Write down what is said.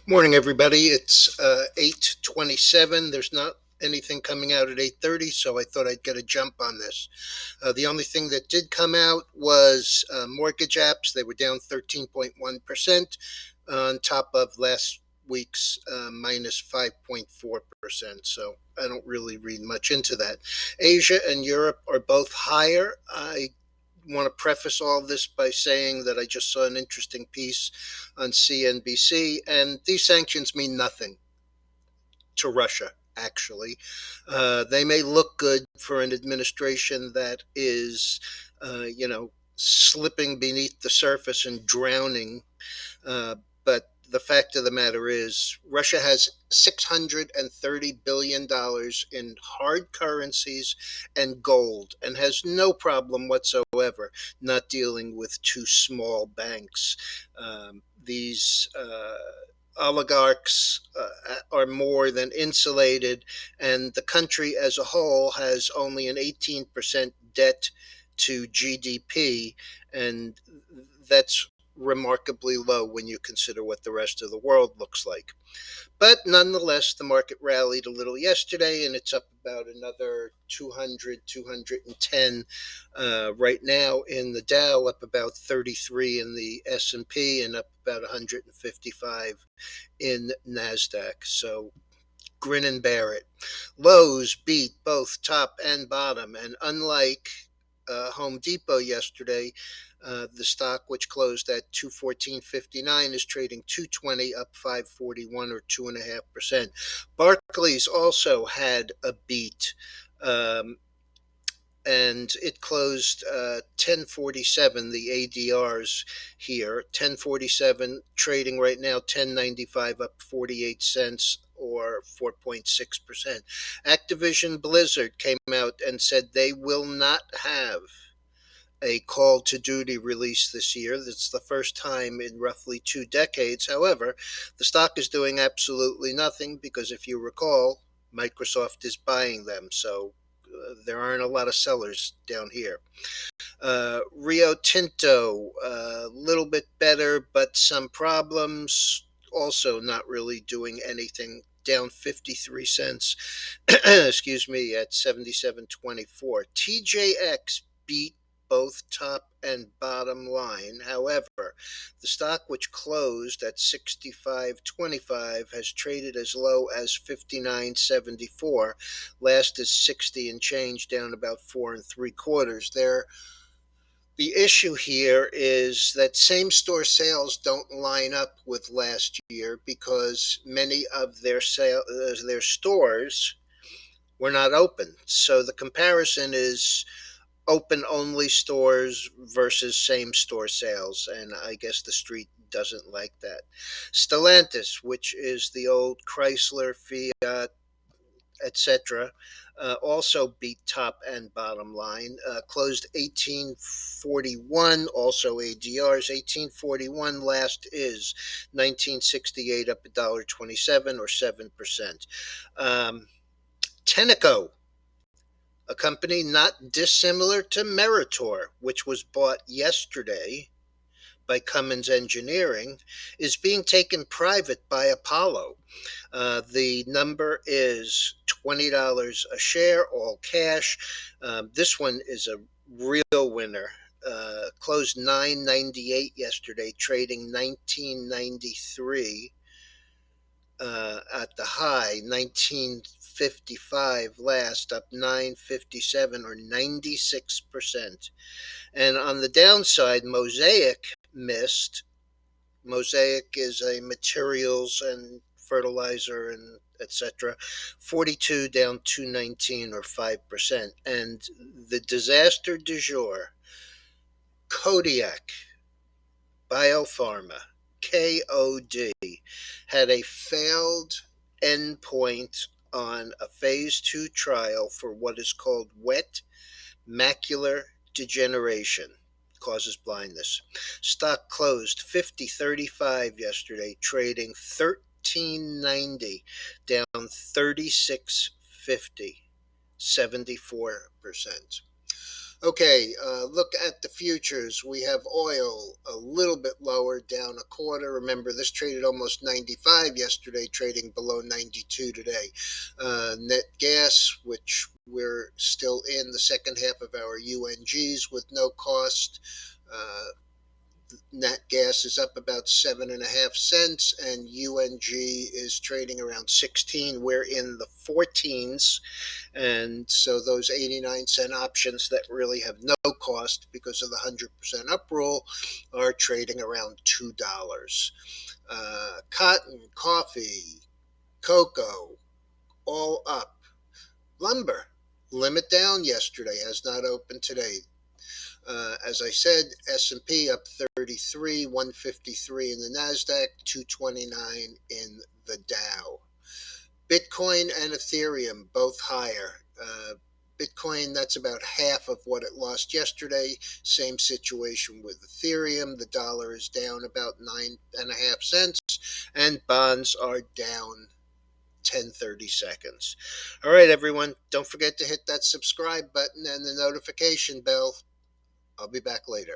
Morning, everybody. It's 8:27. There's not anything coming out at 8:30, so I thought I'd get a jump on this. The only thing that did come out was mortgage apps. They were down 13.1% on top of last week's minus 5.4%. So I don't really read much into that. Asia and Europe are both higher. I want to preface all this by saying that I just saw an interesting piece on CNBC, and these sanctions mean nothing to Russia, actually. They may look good for an administration that is, slipping beneath the surface and drowning, but the fact of the matter is, Russia has $630 billion in hard currencies and gold and has no problem whatsoever not dealing with two small banks. These oligarchs are more than insulated, and the country as a whole has only an 18% debt to GDP, and that's remarkably low when you consider what the rest of the world looks like. But nonetheless, the market rallied a little yesterday, and it's up about another 200, 210 right now in the Dow, up about 33 in the S&P, and up about 155 in NASDAQ. So grin and bear it. Lowe's beat both top and bottom, and unlike Home Depot yesterday, the stock, which closed at 214.59, is trading 220, up 541 or 2.5%. Barclays also had a beat. And it closed 1047, the ADRs here 1047, trading right now 1095, up 48 cents or 4.6%. Activision Blizzard came out and said they will not have a Call to Duty release this year. That's the first time in roughly 2 decades. However, the stock is doing absolutely nothing because, if you recall, Microsoft is buying them. So there aren't a lot of sellers down here. Rio Tinto, a little bit better, but some problems. Also, not really doing anything. Down 53 cents, excuse me, at 77.24. TJX beat both top and bottom line. However, the stock, which closed at 65.25, has traded as low as 59.74. Last is 60 and change, down about 4 3/4. The issue here is that same store sales don't line up with last year because many of their stores were not open. So the comparison is open only stores versus same store sales, and I guess the street doesn't like that. Stellantis, which is the old Chrysler, Fiat, etc., also beat top and bottom line. Closed 1841, also ADRs 1841. Last is 1968, up $1.27 or 7%. TENNECO, a company not dissimilar to Meritor, which was bought yesterday by Cummins Engineering, is being taken private by Apollo. The number is $20 a share, all cash. This one is a real winner. Closed 998 yesterday, trading 1993 at the high, 1955 last, up 957 or 96%. And on the downside, Mosaic missed. Mosaic is a materials and fertilizer and etc. 42 down 219 or 5%. And the disaster du jour, Kodiak Biopharma, KOD, had a failed endpoint on a phase 2 trial for what is called wet macular degeneration, causes blindness. Stock closed 50.35 yesterday, trading 13.90, down 36.50, 74%. Okay, look at the futures. We have oil a little bit lower, down a quarter. Remember, this traded almost 95 yesterday, trading below 92 today. Net gas, which we're still in the second half of our UNGs with no cost. Uh, Nat gas is up about 7.5 cents, and UNG is trading around 16. We're in the 14s, and so those 89-cent options that really have no cost because of the 100% up rule are trading around $2. Cotton, coffee, cocoa, all up. Lumber, limit down yesterday, has not opened today. As I said, S&P up 33, 153 in the Nasdaq, 229 in the Dow. Bitcoin and Ethereum both higher. Bitcoin, that's about half of what it lost yesterday. Same situation with Ethereum. The dollar is down about 9.5 cents, and bonds are down 10 30 seconds. All right, everyone, don't forget to hit that subscribe button and the notification bell. I'll be back later.